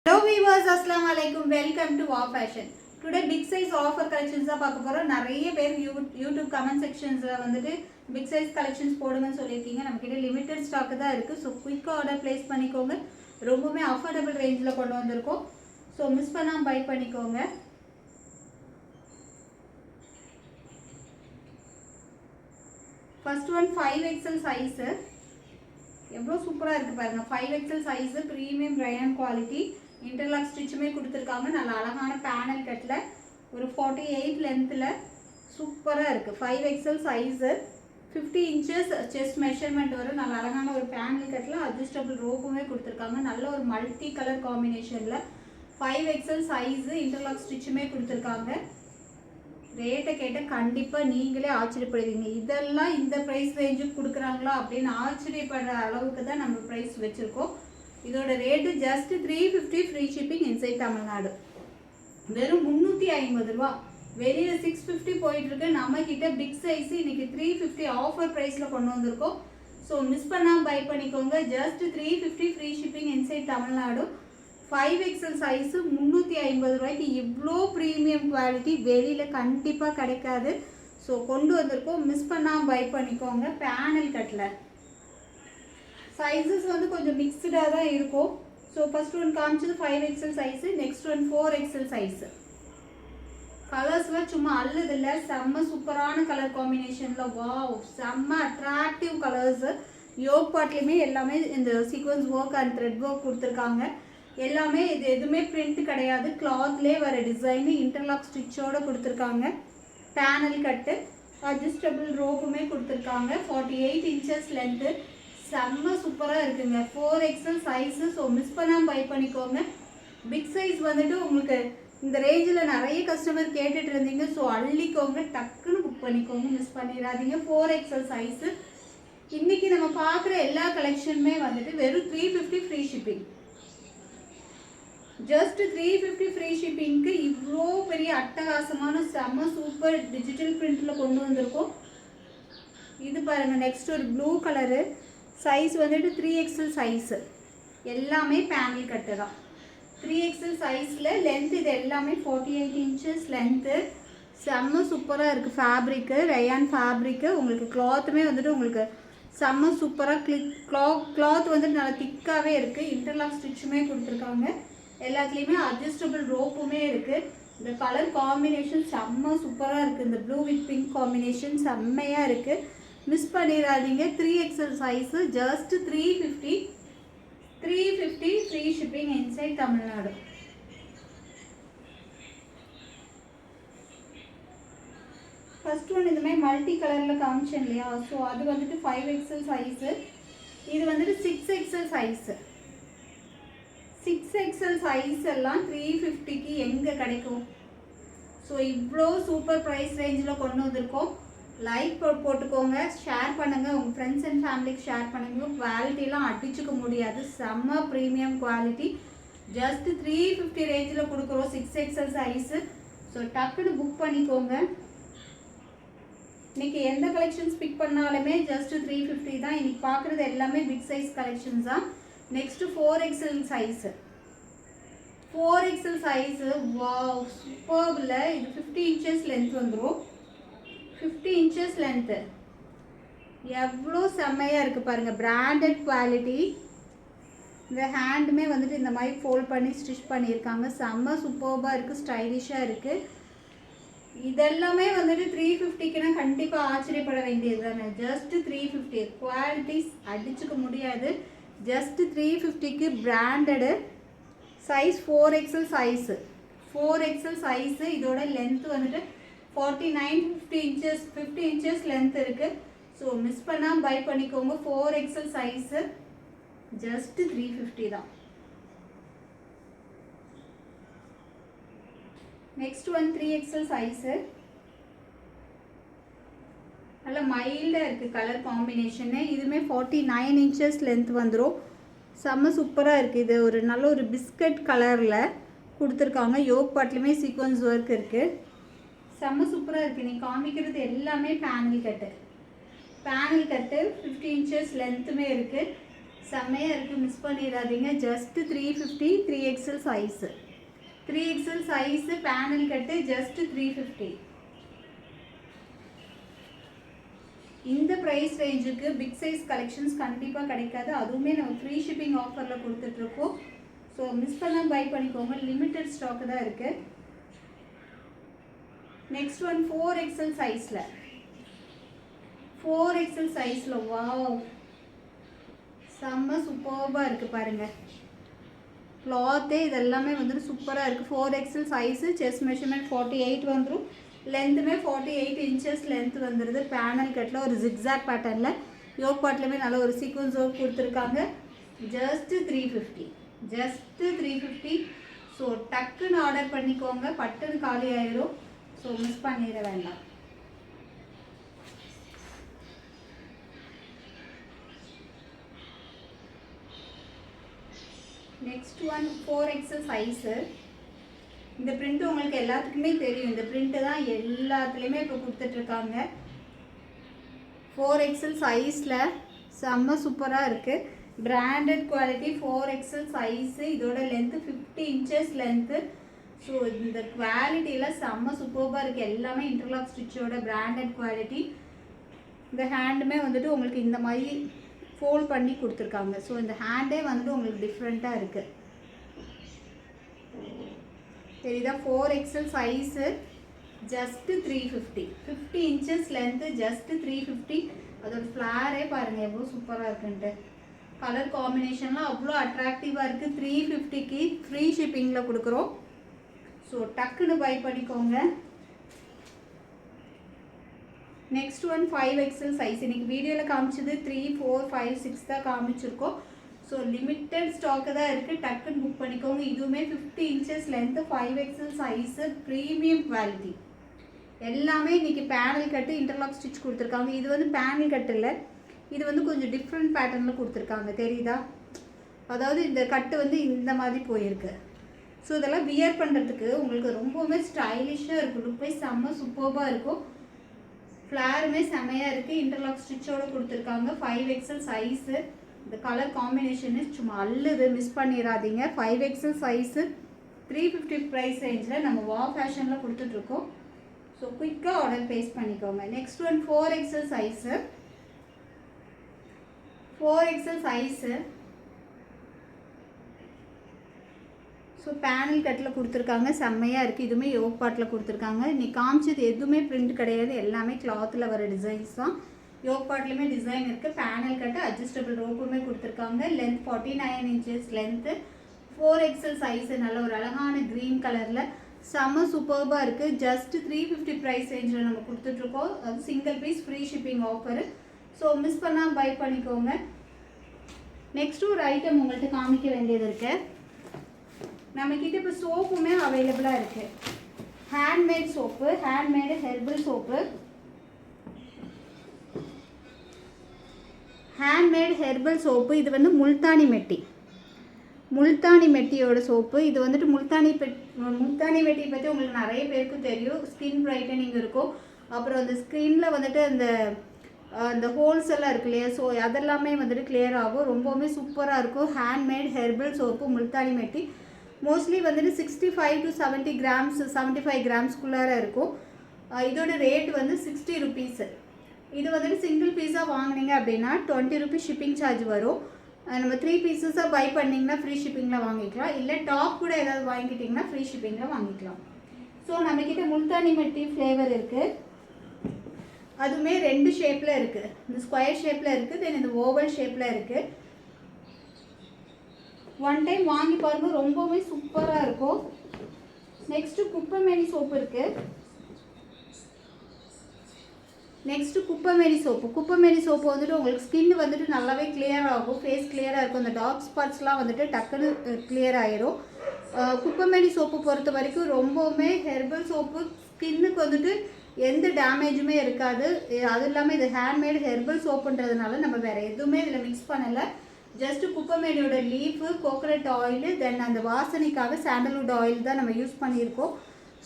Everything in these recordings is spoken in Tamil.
Hello viewers, assalamu alaikum. Welcome to Wow Fashion. Today big size offer collections தான் பார்க்க போறோம். நிறைய பேர் YouTube comment sectionsல வந்துட்டு big size collections போடுங்கன்னு சொல்லிருக்கீங்க. நமக்கிட்ட limited stock தான் இருக்கு. So quick order place பண்ணிக்கோங்க. ரொம்பவே affordable rangeல கொண்டு வந்திருக்கோம். So miss பண்ணாம buy பண்ணிக்கோங்க. First one 5XL size. எவ்வளோ சூப்பராக இருக்குது பாருங்கள். 5XL size, premium rayon quality, interlock ஸ்டிச்சுமே கொடுத்துருக்காங்க. நல்ல அழகான பேனல் கட்டில் ஒரு 48 லென்த்தில் சூப்பராக இருக்குது. 5XL size, 50 inches chest measurement வரும். நல்ல அழகான ஒரு பேனல் கட்டில் அட்ஜஸ்டபிள் ரோப்புமே கொடுத்துருக்காங்க. நல்ல ஒரு மல்டி கலர் காம்பினேஷனில் 5XL சைஸு, இன்டர்லாக் ஸ்டிச்சுமே கொடுத்துருக்காங்க. ரேட்டை கேட்டால் கண்டிப்பாக நீங்களே ஆச்சரியப்படுவீங்க. இதெல்லாம் இந்த ப்ரைஸ் ரேஞ்சுக்கு கொடுக்குறாங்களா அப்படின்னு ஆச்சரியப்படுற அளவுக்கு தான் நம்ம ப்ரைஸ் வச்சுருக்கோம். இதோட rate just 350 free shipping inside Tamil Nadu. வெறும் 350 ரூபா. வெளியில் 650 போயிட்டுருக்கு. நம்மக்கிட்ட பிக் சைஸு இன்றைக்கி 350 ஆஃபர் ப்ரைஸில் கொண்டு வந்திருக்கோம். ஸோ மிஸ் பண்ணாமல் பை பண்ணிக்கோங்க. Just 350 free shipping inside Tamil Nadu. 5XL size 350 ரூபாய்க்கு இவ்வளோ ப்ரீமியம் குவாலிட்டி வெளியில் கண்டிப்பாக கிடைக்காது. ஸோ கொண்டு வந்திருக்கோம். மிஸ் பண்ணாமல் பை பண்ணிக்கோங்க. பேனல் கட்டில் சைஸஸ் வந்து கொஞ்சம் மிக்ஸ்டாக தான் இருக்கும். ஸோ ஃபஸ்ட் ஒன் காமிச்சது 5XL size, next one 4XL size. கலர்ஸ்லாம் சும்மா அல்லதில்லை, செம்ம சூப்பரான கலர் காம்பினேஷனில். வாவ், செம்ம அட்ராக்டிவ் கலர்ஸு. யோக் பாட்லேயுமே எல்லாமே இந்த sequence work and thread work கொடுத்துருக்காங்க. எல்லாமே இது எதுவுமே பிரிண்ட் கிடையாது. கிளாத்லேயே வர டிசைனு இன்டர்லாக் ஸ்டிச்சோடு கொடுத்துருக்காங்க. பேனல் கட்டு, அட்ஜஸ்டபிள் ரோப்புமே கொடுத்துருக்காங்க. 48 inches லென்த்து. செம்ம சூப்பராக இருக்குங்க. 4XL size. ஸோ மிஸ் பண்ணாமல் பை பண்ணிக்கோங்க. பிக் சைஸ் வந்துட்டு உங்களுக்கு இந்த ரேஞ்சில் நிறைய கஸ்டமர் கேட்டுட்டு இருந்தீங்க. ஸோ அள்ளிக்கோங்க, டக்குன்னு புக் பண்ணிக்கோங்க, மிஸ் பண்ணிடாதீங்க. 4XL size. இன்றைக்கி நம்ம பார்க்குற எல்லா கலெக்ஷனுமே வந்துட்டு வெறும் 350 ஃப்ரீ ஷிப்பிங். ஜஸ்ட் 350 ஃப்ரீ ஷிப்பிங்க்கு இவ்வளோ பெரிய அட்டகாசமான செம்ம சூப்பர் டிஜிட்டல் பிரிண்டில் கொண்டு வந்திருக்கோம். இது பாருங்கள். நெக்ஸ்ட் ஒரு ப்ளூ கலரு. சைஸ் வந்துட்டு 3XL சைஸு. எல்லாமே பேனல் கட்டு தான். 3XL சைஸில் லென்த் இது எல்லாமே 48 inches லென்த்து. செம்ம சூப்பராக இருக்குது. Fabric rayon fabric. உங்களுக்கு கிளாத்துமே வந்துட்டு உங்களுக்கு செம்ம சூப்பராக கிளாத் வந்துட்டு நல்லா திக்காகவே இருக்குது. இன்டர்லாக் ஸ்டிச்சுமே கொடுத்துருக்காங்க. எல்லாத்துலேயுமே அட்ஜஸ்டபிள் ரோப்புமே இருக்குது. இந்த கலர் காம்பினேஷன் செம்ம சூப்பராக இருக்குது. இந்த ப்ளூ வித் பிங்க் காம்பினேஷன் செம்மையாக இருக்குது. மிஸ் பண்ணிடாதீங்க. 3XL size. Just 350 free shipping inside Tamil Nadu. First one இந்த மாதிரி மல்டி கலரில் காமிச்சேன் இல்லையா? ஸோ அது வந்துட்டு 5XL சைஸு. இது வந்துட்டு 6XL சைஸு. 6XL சைஸ் எல்லாம் 350க்கு எங்கே கிடைக்கும்? ஸோ இவ்வளோ சூப்பர் ப்ரைஸ் ரேஞ்சில் கொண்டு வந்திருக்கோம். லைக் போட்டுக்கோங்க, ஷேர் பண்ணுங்கள், உங்கள் ஃப்ரெண்ட்ஸ் அண்ட் ஃபேமிலிக்கு ஷேர் பண்ணுங்கள். குவாலிட்டிலாம் அடிச்சுக்க முடியாது. செம்ம ப்ரீமியம் குவாலிட்டி. ஜஸ்ட் 350 ரேஞ்சில் கொடுக்குறோம் 6XL சைஸு. ஸோ டக்குன்னு புக் பண்ணிக்கோங்க. இன்றைக்கி எந்த கலெக்ஷன்ஸ் பிக் பண்ணாலுமே ஜஸ்ட் 350 தான். இன்றைக்கி பார்க்குறது எல்லாமே பிக் சைஸ் கலெக்ஷன்ஸ் தான். Next 4XL size. 4XL size wow சூப்பர்பில். இது 50 inches லென்த் வந்துடும். 50 inches லென்த்து. எவ்வளோ செம்மையாக இருக்குது பாருங்கள். Branded quality. இந்த ஹேண்டுமே வந்துட்டு இந்த மாதிரி ஃபோல்ட் பண்ணி ஸ்டிச் பண்ணியிருக்காங்க. செம்ம சூப்பர்பாக இருக்குது. ஸ்டைலிஷாக இருக்குது. இதெல்லாமே வந்துட்டு 350க்குன்னா கண்டிப்பாக ஆச்சரியப்பட வேண்டியது தானே. ஜஸ்ட் 350. குவாலிட்டிஸ் அடிச்சுக்க முடியாது. ஜஸ்ட் 350க்கு branded. Size 4XL size. 4XL size. இதோட லென்த்து வந்துட்டு 50 inches லென்த் இருக்குது. ஸோ மிஸ் பண்ணாமல் பை பண்ணிக்கோங்க. 4XL size. ஜஸ்ட் 350 தான். Next one 3XL size. நல்லா மைல்டாக இருக்குது கலர் காம்பினேஷனு. இதுவுமே 49 inches லென்த் வந்துடும். செம்ம சூப்பராக இருக்குது. இது ஒரு நல்ல ஒரு பிஸ்கட் கலரில் கொடுத்துருக்காங்க. யோக் பாட்லேயுமே சீக்வன்ஸ் ஒர்க் இருக்குது. செம்ம சூப்பராக இருக்குது. நீ காமிக்கிறது எல்லாமே பேனல் கட்டு. 50 inches லென்த்துமே இருக்குது. செம்மையாக இருக்குது, மிஸ் பண்ணிடாதீங்க. Just 350 3XL size. 3XL size panel cut just 350. இந்த ப்ரைஸ் ரேஞ்சுக்கு பிக் சைஸ் கலெக்ஷன்ஸ் கண்டிப்பாக கிடைக்காது. அதுவுமே நம்ம ஃப்ரீ ஷிப்பிங் ஆஃபரில் கொடுத்துட்ருக்கோம். ஸோ மிஸ் பண்ணால் பை பண்ணிக்கோங்க. லிமிட்டட் ஸ்டாக்கு தான் இருக்குது. நெக்ஸ்ட் ஒன் 4XL சைஸில். 4XL சைஸில் வாவ், செம்ம சூப்பர்பாக இருக்குது பாருங்கள். கிளாத்தே இதெல்லாமே வந்துட்டு சூப்பராக இருக்குது. 4XL size. செஸ்ட் மெஷர்மெண்ட் 48 வந்துடும். லென்த்துமே 48 inches லென்த் வந்துடுது. பேனல் கட்டில் ஒரு ஜிக்ஸாக் பேட்டர்னில் யோக் பாட்லையுமே நல்ல ஒரு சீக்வன்ஸ் ஒர்க் கொடுத்துருக்காங்க. ஜஸ்ட் 350. ஜஸ்ட் 350. ஸோ டக்குன்னு ஆர்டர் பண்ணிக்கோங்க, பட்டுன்னு காலி ஆயிரும். ஸோ மிஸ் பண்ணிட வேண்டாம். Next one 4XL size. இந்த பிரிண்ட் உங்களுக்கு எல்லாத்துக்குமே தெரியும். இந்த பிரிண்ட்டு தான் எல்லாத்துலேயுமே இப்போ கொடுத்துட்ருக்காங்க. 4XL சைஸில் செம்ம சூப்பராக இருக்குது. Branded quality 4XL size. இதோட லென்த்து 50 inches லென்த்து. ஸோ இந்த குவாலிட்டியில் செம்ம சூப்பராக இருக்குது. எல்லாமே இன்டர்லாக் ஸ்டிச்சோட பிராண்டட் குவாலிட்டி. இந்த ஹேண்டுமே வந்துட்டு உங்களுக்கு இந்த மாதிரி ஃபோல்ட் பண்ணி கொடுத்துருக்காங்க. ஸோ இந்த ஹேண்டே வந்துட்டு உங்களுக்கு டிஃப்ரெண்ட்டாக இருக்குது. தெரியுதா? 4XL size just 350. 50 inches length just 350. அதோட ஃப்ளாரே பாருங்கள் எவ்வளோ சூப்பராக இருக்குன்ட்டு. கலர் காம்பினேஷன்லாம் அவ்வளோ அட்ராக்டிவாக இருக்குது. 350க்கு ஃப்ரீ ஷிப்பிங்கில் கொடுக்குறோம். ஸோ டக்குன்னு பை பண்ணிக்கோங்க. Next one 5XL size. இன்றைக்கி வீடியோவில் காமிச்சது 3, 4, 5, 6 தான் காமிச்சிருக்கோம். ஸோ லிமிட்டட் ஸ்டாக்கு தான் இருக்குது. டக்குன்னு புக் பண்ணிக்கோங்க. இதுவுமே 50 inches length 5XL size. Premium quality. எல்லாமே இன்றைக்கி பேனல் கட்டு இன்டர்லாக் ஸ்டிச் கொடுத்துருக்காங்க. இது வந்து பேனல் கட்டு இல்லை, இது வந்து கொஞ்சம் டிஃப்ரெண்ட் பேட்டர்னில் கொடுத்துருக்காங்க. தெரியுதா? அதாவது இந்த கட்டு வந்து இந்த மாதிரி போயிருக்கு. ஸோ இதெல்லாம் வியர் பண்ணுறதுக்கு உங்களுக்கு ரொம்பவுமே ஸ்டைலிஷாக இருக்கும். லுக் வைஸ் செம்ம சூப்பராக இருக்கும். ஃப்ளாருமே செம்மையாக இருக்குது. இன்டர்லாக் ஸ்டிச்சோடு கொடுத்துருக்காங்க. 5XL size. இந்த கலர் காம்பினேஷனு சும்மா அல்லுது, மிஸ் பண்ணிடாதீங்க. 5XL சைஸு 350 ப்ரைஸ் ரேஞ்சில் நம்ம வா ஃபேஷனில் கொடுத்துட்ருக்கோம். ஸோ குயிக்காக ஆர்டர் ப்ளேஸ் பண்ணிக்கோங்க. Next one 4XL size. 4XL size. So panel கட்டில் கொடுத்துருக்காங்க. செம்மையாக இருக்குது. இதுவுமே யோக் பாட்டில் கொடுத்துருக்காங்க. இன்னைக்கு காமிச்சது எதுவுமே பிரிண்ட் கிடையாது, எல்லாமே கிளாத்தில் வர டிசைன்ஸ் தான். யோக் பாட்லேயுமே டிசைன் இருக்குது. பேனல் கட்டு அட்ஜஸ்டபிள் ரோப்புமே கொடுத்துருக்காங்க. Length 49 inches length. 4XL size. நல்ல ஒரு அழகான க்ரீன் கலரில் செம்ம சூப்பர்பாக இருக்குது. ஜஸ்ட் 350 ப்ரைஸ் ரேஞ்சில் நம்ம கொடுத்துட்ருக்கோம். அது single piece free shipping offer. So miss பண்ணால் பை பண்ணிக்கோங்க. நெக்ஸ்ட் ஒரு ஐட்டம் உங்கள்கிட்ட காமிக்க வேண்டியது இருக்குது. நம்மக்கிட்ட இப்போ சோப்புமே அவைலபிளாக இருக்குது. Handmade soap, handmade herbal soap. Handmade herbal soap. இது வந்து முல்தானி மெட்டி. முல்தானி மெட்டியோட சோப்பு. இது வந்துட்டு முல்தானி மெட்டி பற்றி உங்களுக்கு நிறைய பேருக்கு தெரியும். ஸ்கின் பிரைட்டனிங் இருக்கும். அப்புறம் அந்த ஸ்கின்னில் வந்துட்டு அந்த ஹோல்ஸ் எல்லாம் இருக்கு இல்லையா, ஸோ அதெல்லாமே வந்துட்டு கிளியர் ஆகும். ரொம்பவுமே சூப்பராக இருக்கும். ஹேண்ட்மேட் ஹெர்பல் சோப்பு முல்தானி மெட்டி. மோஸ்ட்லி வந்துட்டு 65 to 70 grams 75 grams இருக்கும். இதோட ரேட் வந்து 60 rupees. இது வந்துட்டு சிங்கிள் பீஸாக வாங்கினீங்க அப்படின்னா 20 rupees ஷிப்பிங் சார்ஜ் வரும். நம்ம 3 பீசஸாக பை பண்ணிங்கன்னா ஃப்ரீ ஷிப்பிங்கில் வாங்கிக்கலாம். இல்லை டாப் கூட ஏதாவது வாங்கிக்கிட்டிங்கன்னா ஃப்ரீ ஷிப்பிங்கில் வாங்கிக்கலாம். ஸோ நம்மக்கிட்ட முல்தானி மெட்டி ஃப்ளேவர் இருக்குது. அதுவுமே 2 ஷேப்பில் இருக்குது. இந்த ஸ்கொயர் ஷேப்பில் இருக்குது, தென் இந்த ஓவல் ஷேப்பில் இருக்குது. ஒன் டைம் வாங்கி பாருங்க, ரொம்பவே சூப்பராக இருக்கும். நெக்ஸ்ட்டு குப்பைமேனி சோப்பு இருக்குது. நெக்ஸ்ட்டு குப்பைமேனி சோப்பு. குப்பைமேனி சோப்பு வந்துட்டு உங்களுக்கு ஸ்கின் வந்துட்டு நல்லாவே கிளியர் ஆகும். ஃபேஸ் கிளியராக இருக்கும். அந்த டார்க் ஸ்பாட்ஸ்லாம் வந்துட்டு டக்குன்னு கிளியர் ஆகிரும். குப்பைமேனி சோப்பு பொறுத்த வரைக்கும் ரொம்பவுமே ஹெர்பல் சோப்பு. ஸ்கின்னுக்கு வந்துட்டு எந்த டேமேஜுமே இருக்காது. அது இல்லாமல் இது ஹேண்ட்மேடு ஹெர்பல் சோப்புன்றதுனால நம்ம வேறு எதுவுமே இதில் மிக்ஸ் பண்ணலை. ஜஸ்ட்டு குப்பைமேனியோட லீஃபு, கோகோனட் ஆயிலு, தென் அந்த வாசனைக்காக சாண்டல்வுட் ஆயில் தான் நம்ம யூஸ் பண்ணியிருக்கோம்.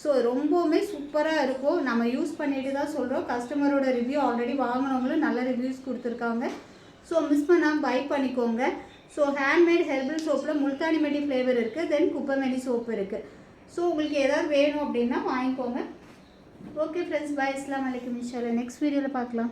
ஸோ ரொம்பவுமே சூப்பராக இருக்கும். நம்ம யூஸ் பண்ணிட்டு தான் சொல்கிறோம். கஸ்டமரோட ரிவ்யூ ஆல்ரெடி வாங்கினவங்களும் நல்ல ரிவ்யூஸ் கொடுத்துருக்காங்க. ஸோ மிஸ் பண்ணாமல் பை பண்ணிக்கோங்க. ஸோ ஹேண்ட்மேட் ஹெர்பல் சோப்பில் முல்தானி மெட்டி ஃப்ளேவர் இருக்குது, தென் குப்பைமேனி சோப்பு இருக்குது. ஸோ உங்களுக்கு எதாவது வேணும் அப்படின்னா வாங்கிக்கோங்க. ஓகே ஃப்ரெண்ட்ஸ், பாய். அஸ்ஸலாமு அலைக்கும். இன்ஷால்லா நெக்ஸ்ட் வீடியோவில் பார்க்கலாம்.